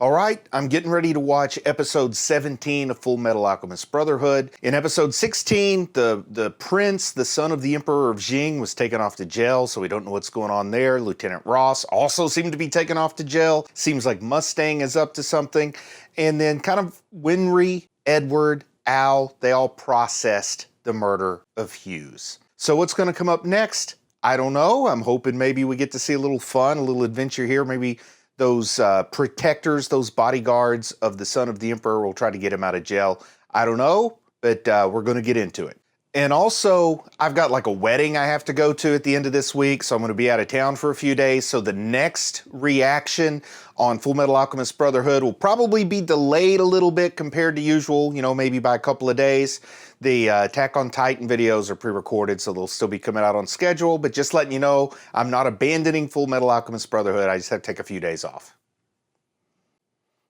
All right, I'm getting ready to watch episode 17 of Fullmetal Alchemist Brotherhood. In episode 16, the prince, the son of the Emperor of Jing, was taken off to jail, so we don't know what's going on there. Lieutenant Ross also seemed to be taken off to jail. Seems like Mustang is up to something. And then kind of Winry, Edward, Al, they all processed the murder of Hughes. So what's going to come up next? I don't know. I'm hoping maybe we get to see a little fun, a little adventure here. Maybe those protectors, those bodyguards of the son of the emperor will try to get him out of jail. I don't know, but we're going to get into it. And also, I've got like a wedding I have to go to at the end of this week, so I'm going to be out of town for a few days. So the next reaction on Fullmetal Alchemist Brotherhood will probably be delayed a little bit compared to usual, maybe by a couple of days. The Attack on Titan videos are pre-recorded, so they'll still be coming out on schedule. But just letting you know, I'm not abandoning Fullmetal Alchemist Brotherhood. I just have to take a few days off.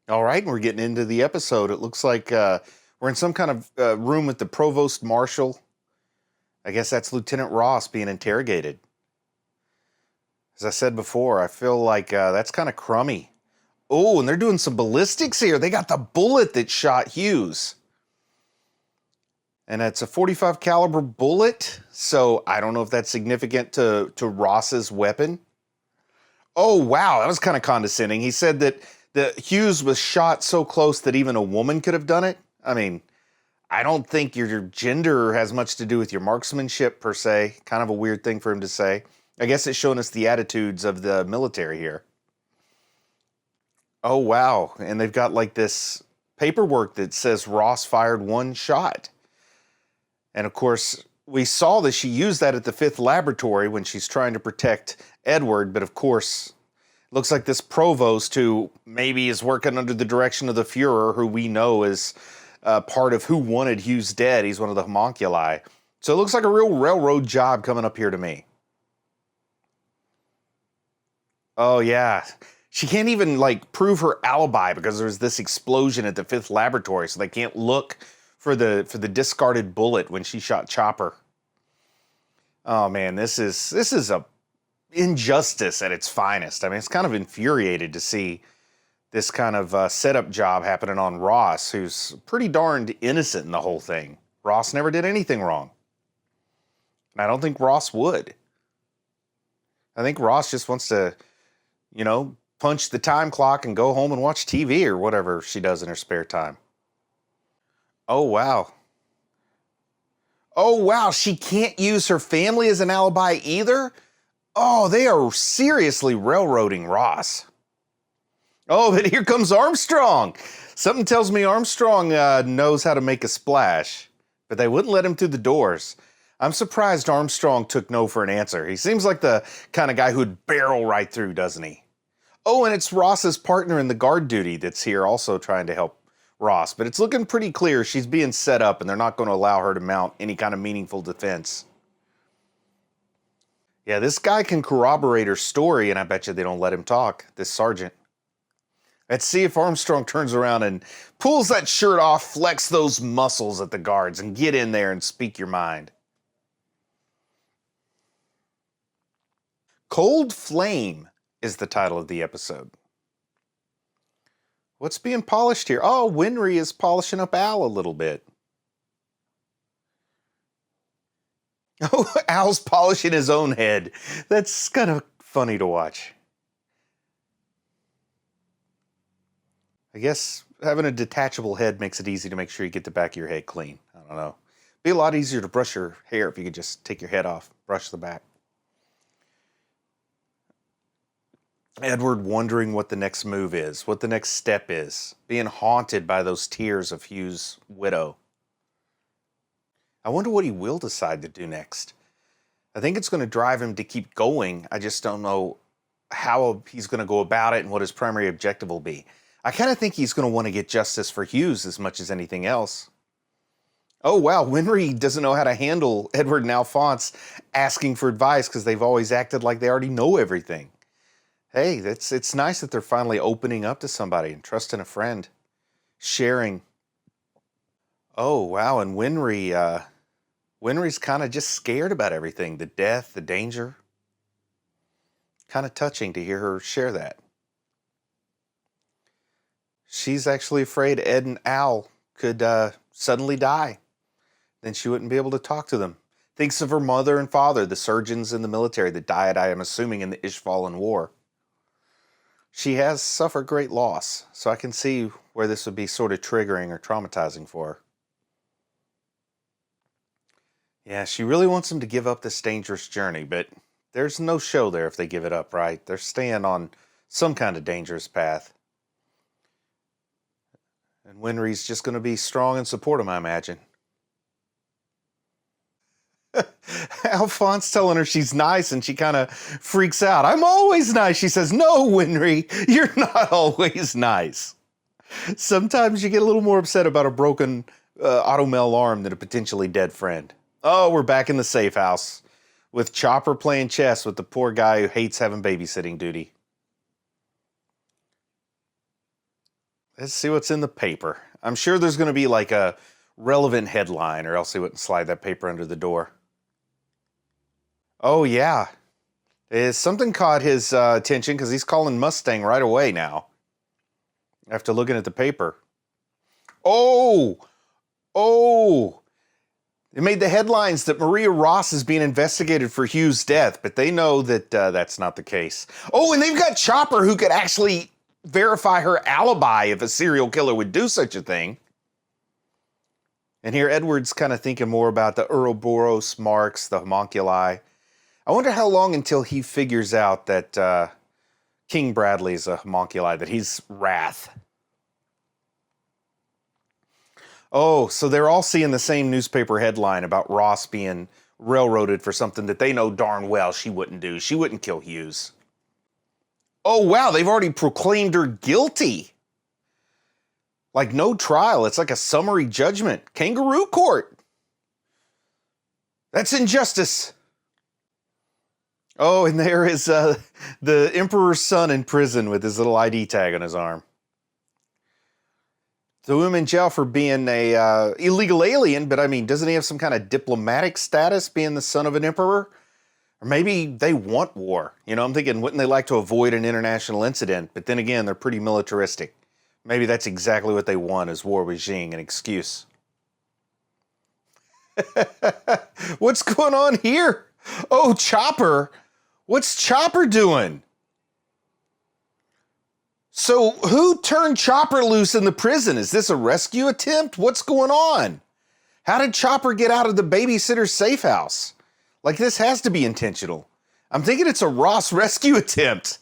All right, we're getting into the episode. It looks like we're in some kind of room with the Provost Marshal. I guess that's Lieutenant Ross being interrogated. As I said before, I feel like that's kind of crummy. Oh, and they're doing some ballistics here. They got the bullet that shot Hughes. And it's a .45 caliber bullet, so I don't know if that's significant to Ross's weapon. Oh, wow, that was kind of condescending. He said that Hughes was shot so close that even a woman could have done it. I mean, I don't think your gender has much to do with your marksmanship, per se. Kind of a weird thing for him to say. I guess it's showing us the attitudes of the military here. Oh, wow. And they've got like this paperwork that says Ross fired one shot. And of course, we saw that she used that at the 5th laboratory when she's trying to protect Edward. But of course, looks like this provost, who maybe is working under the direction of the Fuhrer, who we know is part of who wanted Hughes dead. He's one of the homunculi. So it looks like a real railroad job coming up here to me. Oh, yeah. She can't even, prove her alibi because there's this explosion at the 5th laboratory, so they can't look for the discarded bullet when she shot Chopper. Oh, man, this is a injustice at its finest. I mean, it's kind of infuriated to see this kind of setup job happening on Ross, who's pretty darned innocent in the whole thing. Ross never did anything wrong. And I don't think Ross would. I think Ross just wants to, punch the time clock and go home and watch TV or whatever she does in her spare time. Oh, wow. Oh, wow, she can't use her family as an alibi either? Oh, they are seriously railroading Ross. Oh, but here comes Armstrong. Something tells me Armstrong knows how to make a splash, but they wouldn't let him through the doors. I'm surprised Armstrong took no for an answer. He seems like the kind of guy who'd barrel right through, doesn't he? Oh, and it's Ross's partner in the guard duty that's here also trying to help Ross, but it's looking pretty clear she's being set up and they're not going to allow her to mount any kind of meaningful defense. Yeah, this guy can corroborate her story, and I bet you they don't let him talk, this sergeant. Let's see if Armstrong turns around and pulls that shirt off, flex those muscles at the guards, and get in there and speak your mind. Cold Flame is the title of the episode. What's being polished here? Oh, Winry is polishing up Al a little bit. Oh, Al's polishing his own head. That's kind of funny to watch. I guess having a detachable head makes it easy to make sure you get the back of your head clean. I don't know. It'd be a lot easier to brush your hair if you could just take your head off, brush the back. Edward wondering what the next move is, what the next step is, being haunted by those tears of Hughes' widow. I wonder what he will decide to do next. I think it's going to drive him to keep going. I just don't know how he's going to go about it and what his primary objective will be. I kind of think he's going to want to get justice for Hughes as much as anything else. Oh, wow, Winry doesn't know how to handle Edward and Alphonse asking for advice because they've always acted like they already know everything. Hey, it's nice that they're finally opening up to somebody and trusting a friend, sharing. Oh, wow, and Winry's kind of just scared about everything, the death, the danger. Kind of touching to hear her share that. she's actually afraid Ed and Al could suddenly die. Then she wouldn't be able to talk to them. Thinks of her mother and father, the surgeons in the military that died, I am assuming, in the Ishvalan War. She has suffered great loss, so I can see where this would be sort of triggering or traumatizing for her. Yeah, she really wants them to give up this dangerous journey, but there's no show there if they give it up, right? They're staying on some kind of dangerous path. And Winry's just going to be strong and support him, I imagine. Alphonse telling her she's nice, and she kind of freaks out. I'm always nice. She says, no, Winry, you're not always nice. Sometimes you get a little more upset about a broken automel arm than a potentially dead friend. Oh, we're back in the safe house with Chopper playing chess with the poor guy who hates having babysitting duty. Let's see what's in the paper. I'm sure there's going to be like a relevant headline, or else he wouldn't slide that paper under the door. Oh, yeah. Something caught his attention because he's calling Mustang right away now. After looking at the paper. Oh! It made the headlines that Maria Ross is being investigated for Hugh's death, but they know that that's not the case. Oh, and they've got Chopper who could actually verify her alibi if a serial killer would do such a thing. And here Edward's kind of thinking more about the Ouroboros marks, the homunculi. I wonder how long until he figures out that King Bradley is a homunculi, that he's Wrath. Oh, so they're all seeing the same newspaper headline about Ross being railroaded for something that they know darn well she wouldn't do. She wouldn't kill Hughes. Oh, wow, they've already proclaimed her guilty. Like no trial. It's like a summary judgment. Kangaroo court. That's injustice. Oh, and there is the Emperor's son in prison with his little ID tag on his arm. Threw him in jail for being a illegal alien, but I mean, doesn't he have some kind of diplomatic status being the son of an emperor? Or maybe they want war. You know, I'm thinking, wouldn't they like to avoid an international incident? But then again, they're pretty militaristic. Maybe that's exactly what they want, is war with Jing, an excuse. What's going on here? Oh, Chopper. What's Chopper doing? So who turned Chopper loose in the prison? Is this a rescue attempt? What's going on? How did Chopper get out of the babysitter's safe house? Like, this has to be intentional. I'm thinking it's a Ross rescue attempt.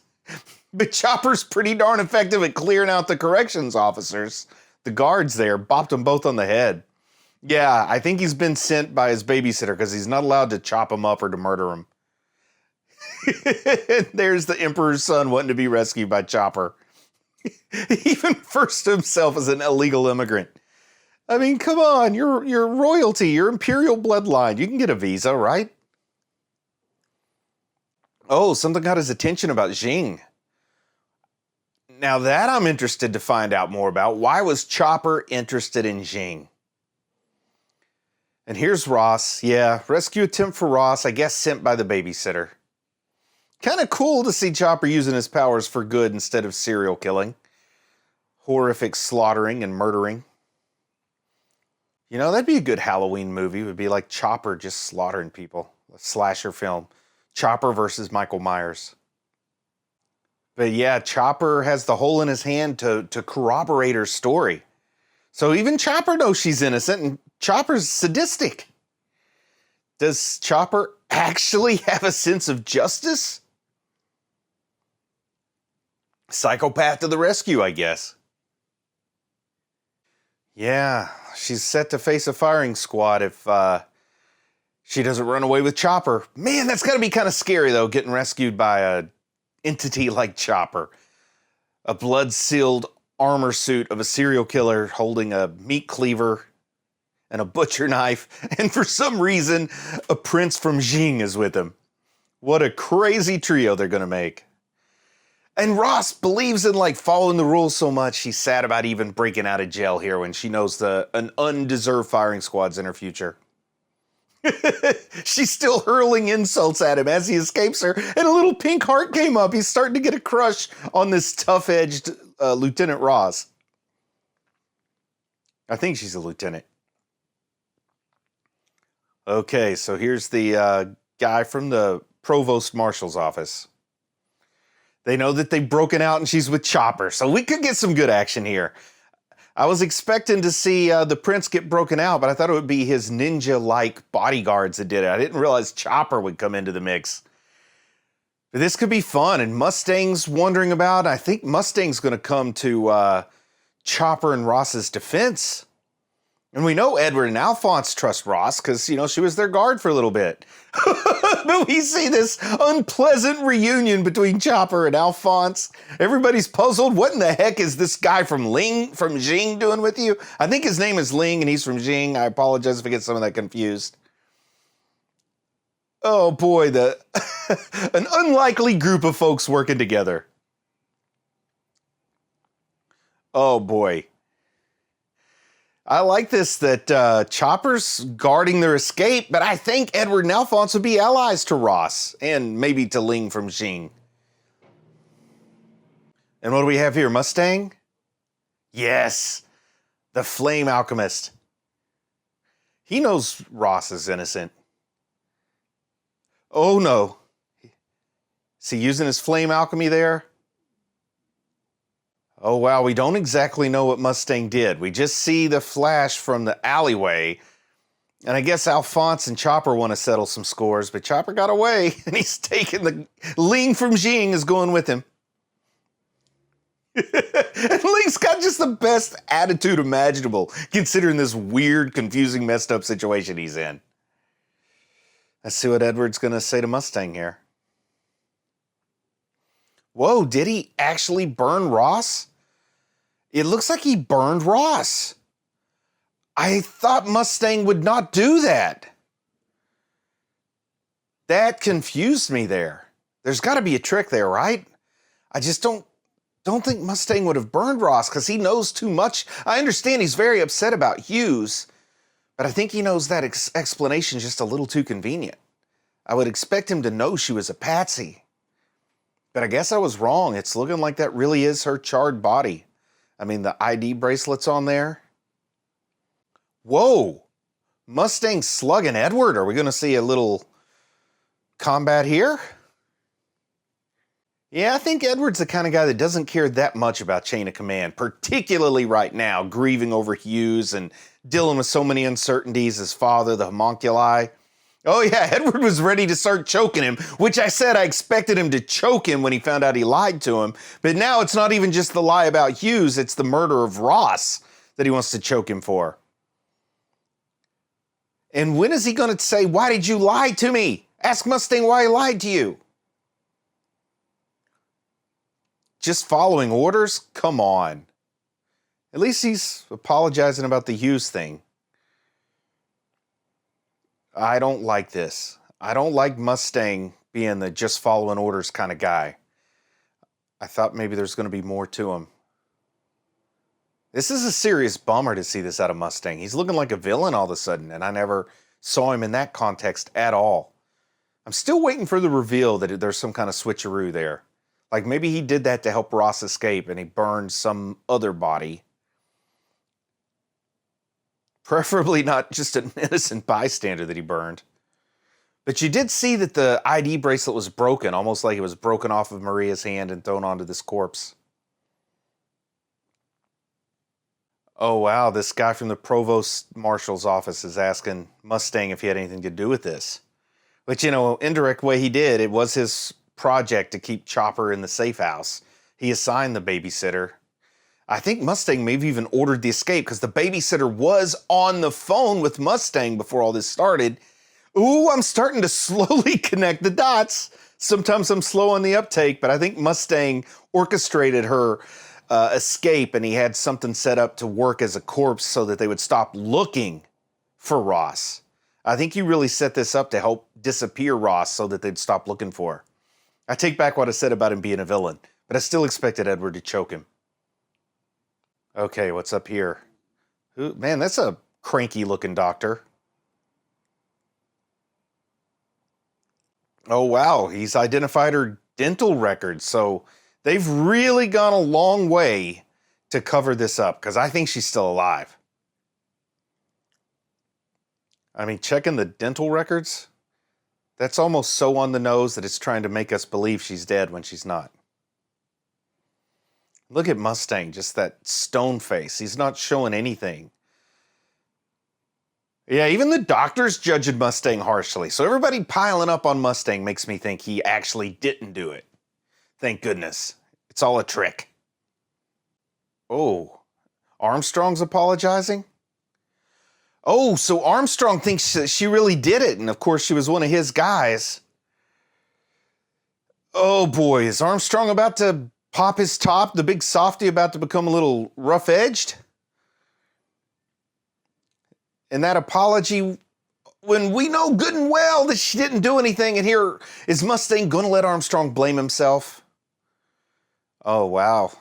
But Chopper's pretty darn effective at clearing out the corrections officers. The guards there bopped them both on the head. Yeah, I think he's been sent by his babysitter because he's not allowed to chop him up or to murder him. There's the Emperor's son wanting to be rescued by Chopper. He even refers to himself as an illegal immigrant. I mean, come on, you're royalty, you're imperial bloodline. You can get a visa, right? Oh, something got his attention about Jing. Now that I'm interested to find out more about. Why was Chopper interested in Jing? And here's Ross. Yeah, rescue attempt for Ross, I guess sent by the babysitter. Kind of cool to see Chopper using his powers for good instead of serial killing. Horrific slaughtering and murdering. You know, that'd be a good Halloween movie. It would be like Chopper just slaughtering people. A slasher film. Chopper versus Michael Myers. But yeah, Chopper has the hole in his hand to corroborate her story. So even Chopper knows she's innocent, and Chopper's sadistic. Does Chopper actually have a sense of justice? Psychopath to the rescue, I guess. Yeah, she's set to face a firing squad if she doesn't run away with Chopper. Man, that's got to be kind of scary, though, getting rescued by a entity like Chopper. A blood-sealed armor suit of a serial killer holding a meat cleaver and a butcher knife. And for some reason, a prince from Jing is with him. What a crazy trio they're going to make. And Ross believes in, like, following the rules so much, she's sad about even breaking out of jail here when she knows an undeserved firing squad's in her future. She's still hurling insults at him as he escapes her, and a little pink heart came up. He's starting to get a crush on this tough-edged Lieutenant Ross. I think she's a lieutenant. Okay, so here's the guy from the provost marshal's office. They know that they've broken out and she's with Chopper, so we could get some good action here. I was expecting to see the prince get broken out, but I thought it would be his ninja-like bodyguards that did it. I didn't realize Chopper would come into the mix. But this could be fun, and Mustang's wondering about. I think Mustang's going to come to Chopper and Ross's defense. And we know Edward and Alphonse trust Ross because, you know, she was their guard for a little bit. But we see this unpleasant reunion between Chopper and Alphonse. Everybody's puzzled. What in the heck is this guy from Jing doing with you? I think his name is Ling and he's from Jing. I apologize if I get some of that confused. Oh boy, an unlikely group of folks working together. Oh boy. I like this, that Chopper's guarding their escape, but I think Edward and Alphonse would be allies to Ross, and maybe to Ling from Jing. And what do we have here, Mustang? Yes, the Flame Alchemist. He knows Ross is innocent. Oh no. Is he using his flame alchemy there? Oh, wow, we don't exactly know what Mustang did. We just see the flash from the alleyway. And I guess Alphonse and Chopper want to settle some scores, but Chopper got away, and he's taking the... Ling from Jing is going with him. And Ling's got just the best attitude imaginable, considering this weird, confusing, messed up situation he's in. Let's see what Edward's going to say to Mustang here. Whoa, did he actually burn Ross? It looks like he burned Ross. I thought Mustang would not do that. That confused me there. There's got to be a trick there, right? I just don't think Mustang would have burned Ross because he knows too much. I understand he's very upset about Hughes, but I think he knows that explanation is just a little too convenient. I would expect him to know she was a patsy. But I guess I was wrong. It's looking like that really is her charred body. I mean, the ID bracelet's on there. Whoa! Mustang slugging Edward. Are we going to see a little combat here? Yeah, I think Edward's the kind of guy that doesn't care that much about chain of command, particularly right now, grieving over Hughes and dealing with so many uncertainties, his father, the homunculi. Oh yeah, Edward was ready to start choking him, which I said I expected him to choke him when he found out he lied to him. But now it's not even just the lie about Hughes, it's the murder of Ross that he wants to choke him for. And when is he going to say, why did you lie to me? Ask Mustang why he lied to you. Just following orders? Come on. At least he's apologizing about the Hughes thing. I don't like this. I don't like Mustang being the just following orders kind of guy. I thought maybe there's going to be more to him. This is a serious bummer to see this out of Mustang. He's looking like a villain all of a sudden, and I never saw him in that context at all. I'm still waiting for the reveal that there's some kind of switcheroo there. Like maybe he did that to help Ross escape and he burned some other body. Preferably not just an innocent bystander that he burned. But you did see that the ID bracelet was broken, almost like it was broken off of Maria's hand and thrown onto this corpse. Oh wow, this guy from the provost marshal's office is asking Mustang if he had anything to do with this. Which, you know, indirect way he did, it was his project to keep Chopper in the safe house. He assigned the babysitter. I think Mustang maybe even ordered the escape because the babysitter was on the phone with Mustang before all this started. Ooh, I'm starting to slowly connect the dots. Sometimes I'm slow on the uptake, but I think Mustang orchestrated her escape and he had something set up to work as a corpse so that they would stop looking for Ross. I think he really set this up to help disappear Ross so that they'd stop looking for her. I take back what I said about him being a villain, but I still expected Edward to choke him. Okay, what's up here? Man, that's a cranky looking doctor. Oh wow, he's identified her dental records, so they've really gone a long way to cover this up, because I think she's still alive. I mean, checking the dental records? That's almost so on the nose that it's trying to make us believe she's dead when she's not. Look at Mustang, just that stone face. He's not showing anything. Yeah, even the doctor's judging Mustang harshly. So everybody piling up on Mustang makes me think he actually didn't do it. Thank goodness. It's all a trick. Oh, Armstrong's apologizing? Oh, so Armstrong thinks that she really did it, and of course she was one of his guys. Oh boy, is Armstrong about to pop his top? The big softy about to become a little rough-edged? And that apology, when we know good and well that she didn't do anything, and here is Mustang going to let Armstrong blame himself? Oh, wow.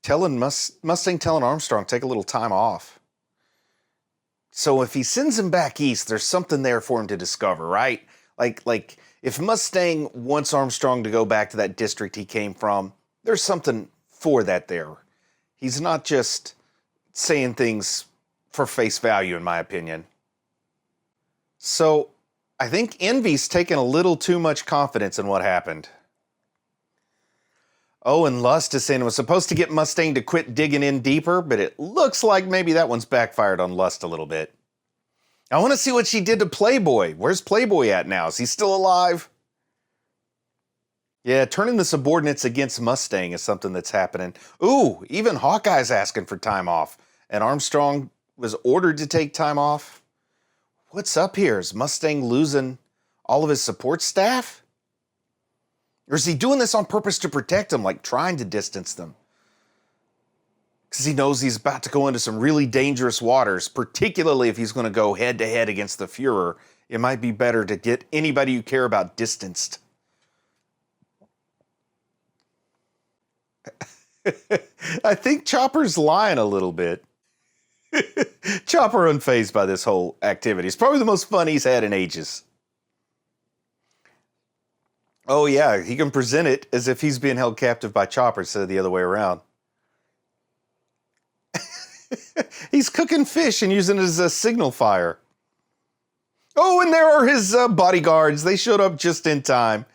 Mustang telling Armstrong, take a little time off. So if he sends him back east, there's something there for him to discover, right? Like if Mustang wants Armstrong to go back to that district he came from, there's something for that there. He's not just saying things for face value, in my opinion. So I think Envy's taken a little too much confidence in what happened. Oh, and Lust is saying it was supposed to get Mustang to quit digging in deeper, but it looks like maybe that one's backfired on Lust a little bit. I want to see what she did to Playboy. Where's Playboy at now? Is he still alive? Yeah, turning the subordinates against Mustang is something that's happening. Ooh, even Hawkeye's asking for time off. And Armstrong was ordered to take time off. What's up here? Is Mustang losing all of his support staff? Or is he doing this on purpose to protect them, like trying to distance them? Because he knows he's about to go into some really dangerous waters, particularly if he's going to go head-to-head against the Fuhrer. It might be better to get anybody you care about distanced. I think Chopper's lying a little bit. Chopper unfazed by this whole activity. It's probably the most fun he's had in ages. Oh yeah, he can present it as if he's being held captive by Chopper instead of the other way around. He's cooking fish and using it as a signal fire. Oh, and there are his bodyguards. They showed up just in time.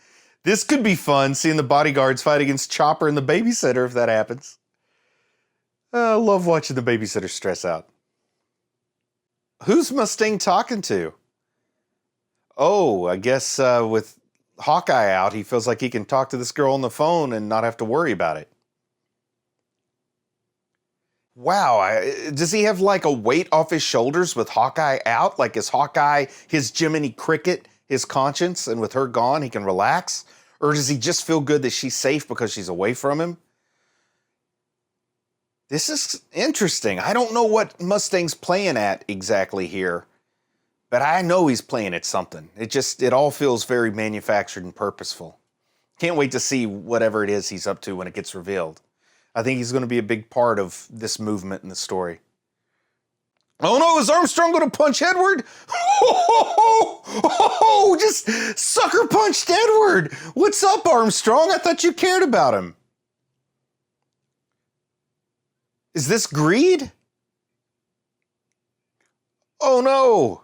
This could be fun, seeing the bodyguards fight against Chopper and the babysitter if that happens. I love watching the babysitter stress out. Who's Mustang talking to? Oh, I guess with Hawkeye out, he feels like he can talk to this girl on the phone and not have to worry about it. Wow, does he have like a weight off his shoulders with Hawkeye out? Like is Hawkeye his Jiminy Cricket, his conscience, and with her gone, he can relax? Or does he just feel good that she's safe because she's away from him? This is interesting. I don't know what Mustang's playing at exactly here, but I know he's playing at something. It all feels very manufactured and purposeful. Can't wait to see whatever it is he's up to when it gets revealed. I think he's going to be a big part of this movement in the story. Oh no, is Armstrong going to punch Edward? Oh, just sucker punched Edward. What's up, Armstrong? I thought you cared about him. Is this greed? Oh no.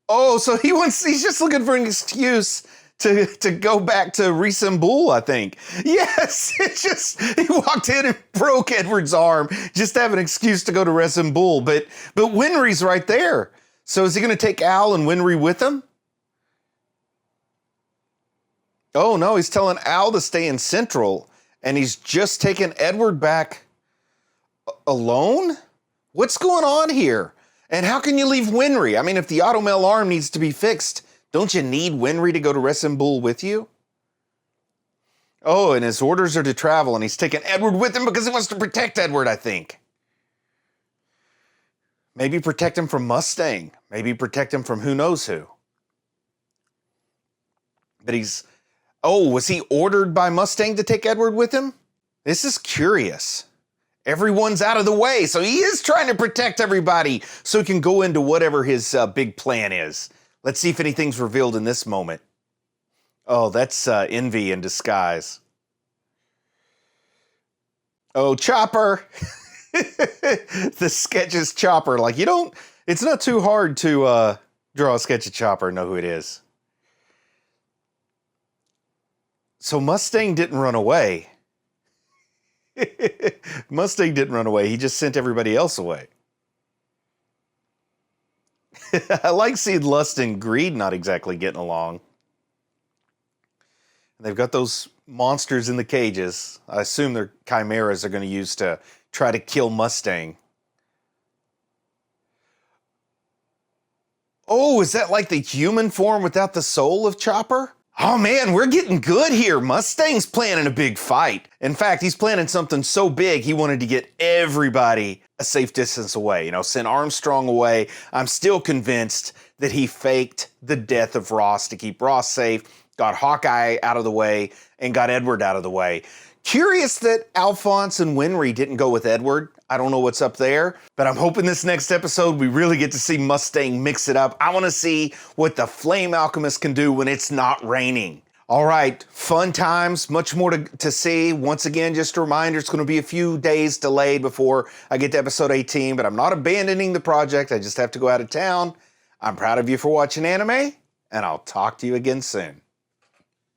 Oh, so he's just looking for an excuse to go back to reassemble, I think. Yes, he walked in and broke Edward's arm just to have an excuse to go to reassemble. But Winry's right there. So is he going to take Al and Winry with him? Oh no, he's telling Al to stay in Central, and he's just taking Edward back alone? What's going on here? And how can you leave Winry? I mean, if the Automail arm needs to be fixed, don't you need Winry to go to Resembool with you? Oh, and his orders are to travel, and he's taking Edward with him because he wants to protect Edward, I think. Maybe protect him from Mustang. Maybe protect him from who knows who. But was he ordered by Mustang to take Edward with him? This is curious. Everyone's out of the way, so he is trying to protect everybody so he can go into whatever his big plan is. Let's see if anything's revealed in this moment. Oh, that's envy in disguise. Oh, Chopper. The sketch is Chopper. Like, it's not too hard to draw a sketch of Chopper and know who it is. So Mustang didn't run away. Mustang didn't run away. He just sent everybody else away. I like seeing Lust and Greed not exactly getting along. They've got those monsters in the cages. I assume they're chimeras they're going to use to try to kill Mustang. Oh, is that like the human form without the soul of Chopper? Oh man, we're getting good here. Mustang's planning a big fight. In fact, he's planning something so big he wanted to get everybody a safe distance away. Send Armstrong away. I'm still convinced that he faked the death of Ross to keep Ross safe, got Hawkeye out of the way, and got Edward out of the way. Curious that Alphonse and Winry didn't go with Edward. I don't know what's up there, but I'm hoping this next episode we really get to see Mustang mix it up. I want to see what the Flame Alchemist can do when it's not raining. All right, fun times, much more to see. Once again, just a reminder, it's going to be a few days delayed before I get to episode 18, but I'm not abandoning the project. I just have to go out of town. I'm proud of you for watching anime, and I'll talk to you again soon.